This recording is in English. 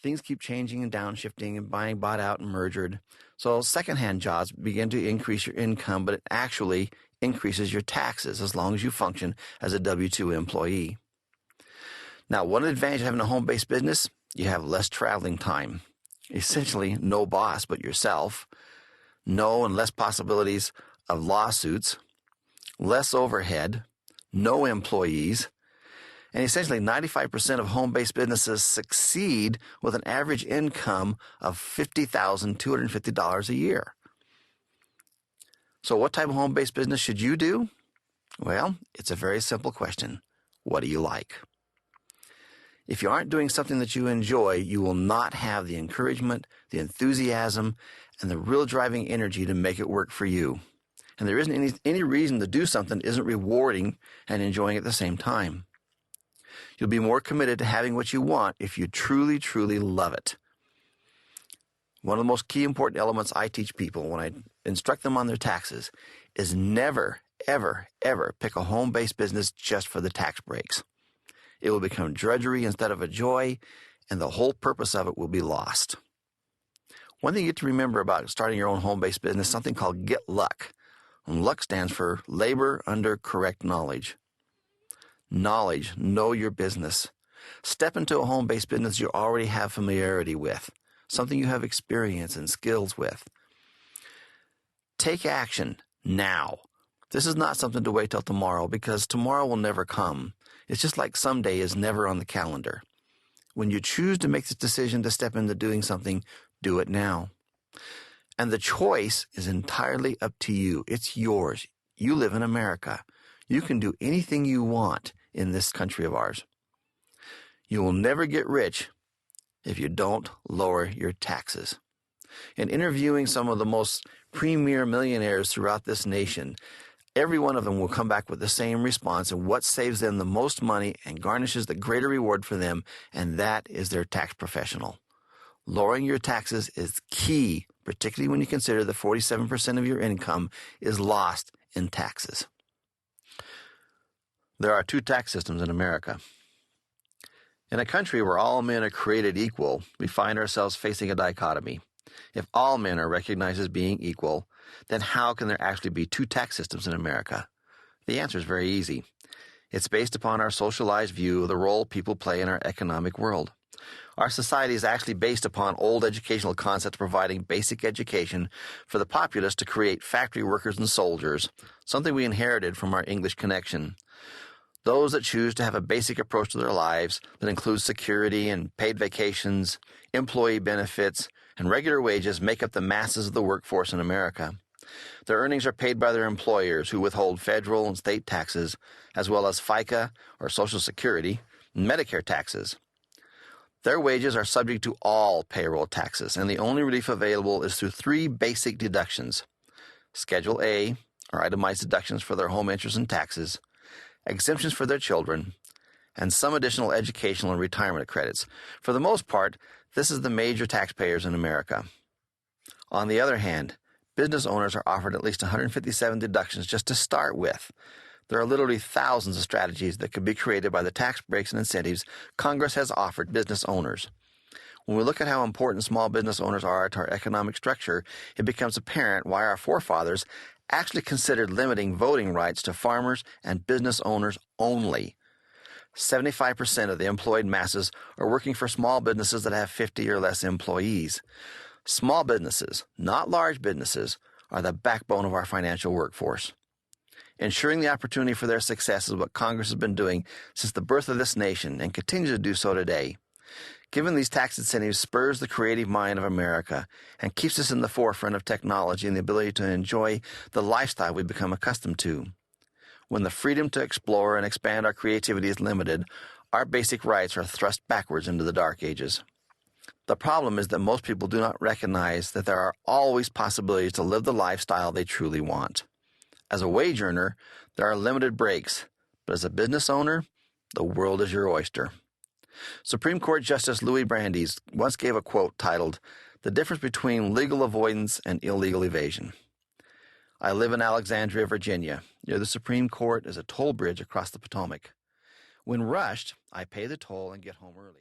Things keep changing and downshifting and buying bought out and merged. So secondhand jobs begin to increase your income, but it actually increases your taxes as long as you function as a W-2 employee. Now, one advantage of having a home-based business, you have less traveling time. Essentially, no boss but yourself, no and less possibilities of lawsuits, less overhead, no employees, and essentially 95% of home-based businesses succeed with an average income of $50,250 a year. So what type of home-based business should you do? Well, it's a very simple question. What do you like? If you aren't doing something that you enjoy, you will not have the encouragement, the enthusiasm, and the real driving energy to make it work for you. And there isn't any reason to do something that isn't rewarding and enjoying at the same time. You'll be more committed to having what you want if you truly, truly love it. One of the most key important elements I teach people when I instruct them on their taxes is never, ever, ever pick a home-based business just for the tax breaks. It will become drudgery instead of a joy, and the whole purpose of it will be lost. One thing you get to remember about starting your own home-based business is something called Get Luck. And luck stands for labor under correct knowledge. Knowledge, know your business. Step into a home-based business you already have familiarity with, something you have experience and skills with. Take action now. This is not something to wait till tomorrow, because tomorrow will never come. It's just like someday is never on the calendar. When you choose to make this decision to step into doing something, do it now. And the choice is entirely up to you. It's yours. You live in America. You can do anything you want in this country of ours. You will never get rich if you don't lower your taxes. In interviewing some of the most premier millionaires throughout this nation, every one of them will come back with the same response, and what saves them the most money and garnishes the greater reward for them, and that is their tax professional. Lowering your taxes is key, particularly when you consider that 47% of your income is lost in taxes. There are two tax systems in America. In a country where all men are created equal, we find ourselves facing a dichotomy. If all men are recognized as being equal, then how can there actually be two tax systems in America? The answer is very easy. It's based upon our socialized view of the role people play in our economic world. Our society is actually based upon old educational concepts providing basic education for the populace to create factory workers and soldiers, something we inherited from our English connection. Those that choose to have a basic approach to their lives that includes security and paid vacations, employee benefits, and regular wages make up the masses of the workforce in America. Their earnings are paid by their employers, who withhold federal and state taxes, as well as FICA or Social Security and Medicare taxes. Their wages are subject to all payroll taxes, and the only relief available is through three basic deductions: Schedule A, or itemized deductions for their home interest and taxes, exemptions for their children, and some additional educational and retirement credits. For the most part, this is the major taxpayers in America. On the other hand, business owners are offered at least 157 deductions just to start with. There are literally thousands of strategies that could be created by the tax breaks and incentives Congress has offered business owners. When we look at how important small business owners are to our economic structure, it becomes apparent why our forefathers actually considered limiting voting rights to farmers and business owners only. 75% of the employed masses are working for small businesses that have 50 or less employees. Small businesses, not large businesses, are the backbone of our financial workforce. Ensuring the opportunity for their success is what Congress has been doing since the birth of this nation and continues to do so today. Giving these tax incentives spurs the creative mind of America and keeps us in the forefront of technology and the ability to enjoy the lifestyle we've become accustomed to. When the freedom to explore and expand our creativity is limited, our basic rights are thrust backwards into the dark ages. The problem is that most people do not recognize that there are always possibilities to live the lifestyle they truly want. As a wage earner, there are limited breaks, but as a business owner, the world is your oyster. Supreme Court Justice Louis Brandeis once gave a quote titled, "The Difference Between Legal Avoidance and Illegal Evasion." I live in Alexandria, Virginia. Near the Supreme Court is a toll bridge across the Potomac. When rushed, I pay the toll and get home early.